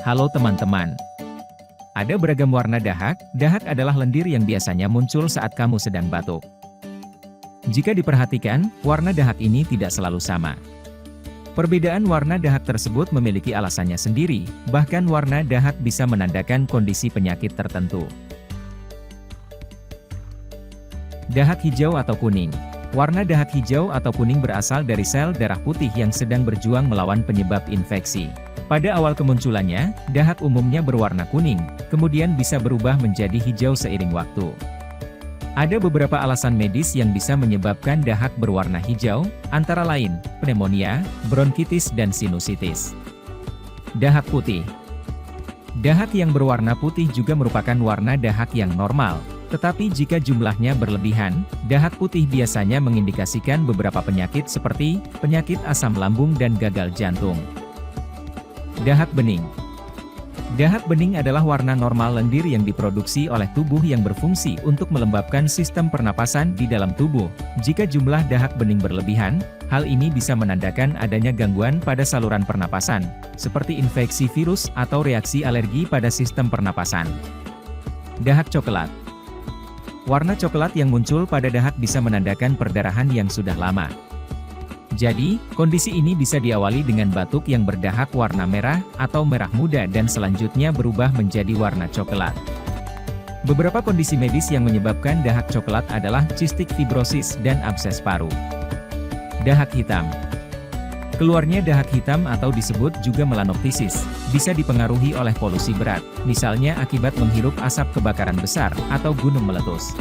Halo teman-teman. Ada beragam warna dahak. Dahak adalah lendir yang biasanya muncul saat kamu sedang batuk. Jika diperhatikan, warna dahak ini tidak selalu sama. Perbedaan warna dahak tersebut memiliki alasannya sendiri, bahkan warna dahak bisa menandakan kondisi penyakit tertentu. Dahak hijau atau kuning. Warna dahak hijau atau kuning berasal dari sel darah putih yang sedang berjuang melawan penyebab infeksi. Pada awal kemunculannya, dahak umumnya berwarna kuning, kemudian bisa berubah menjadi hijau seiring waktu. Ada beberapa alasan medis yang bisa menyebabkan dahak berwarna hijau, antara lain, pneumonia, bronkitis dan sinusitis. Dahak putih. Dahak yang berwarna putih juga merupakan warna dahak yang normal, tetapi jika jumlahnya berlebihan, dahak putih biasanya mengindikasikan beberapa penyakit seperti penyakit asam lambung dan gagal jantung. Dahak bening. Dahak bening adalah warna normal lendir yang diproduksi oleh tubuh yang berfungsi untuk melembabkan sistem pernapasan di dalam tubuh. Jika jumlah dahak bening berlebihan, hal ini bisa menandakan adanya gangguan pada saluran pernapasan, seperti infeksi virus atau reaksi alergi pada sistem pernapasan. Dahak coklat. Warna coklat yang muncul pada dahak bisa menandakan perdarahan yang sudah lama. Jadi, kondisi ini bisa diawali dengan batuk yang berdahak warna merah atau merah muda dan selanjutnya berubah menjadi warna coklat. Beberapa kondisi medis yang menyebabkan dahak coklat adalah cistik fibrosis dan abses paru. Dahak hitam. Keluarnya dahak hitam atau disebut juga melanoptisis, bisa dipengaruhi oleh polusi berat, misalnya akibat menghirup asap kebakaran besar atau gunung meletus.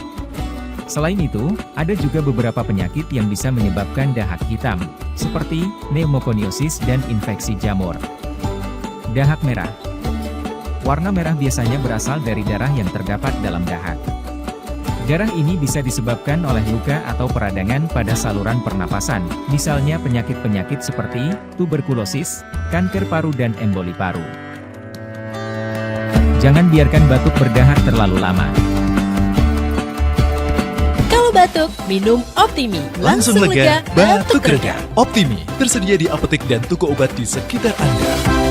Selain itu, ada juga beberapa penyakit yang bisa menyebabkan dahak hitam, seperti pneumokoniosis dan infeksi jamur. Dahak merah. Warna merah biasanya berasal dari darah yang terdapat dalam dahak. Darah ini bisa disebabkan oleh luka atau peradangan pada saluran pernapasan, misalnya penyakit-penyakit seperti tuberkulosis, kanker paru dan emboli paru. Jangan biarkan batuk berdahak terlalu lama. Batuk, minum Optimi. Langsung lega, batuk reda. Optimi tersedia di apotek dan toko obat di sekitar Anda.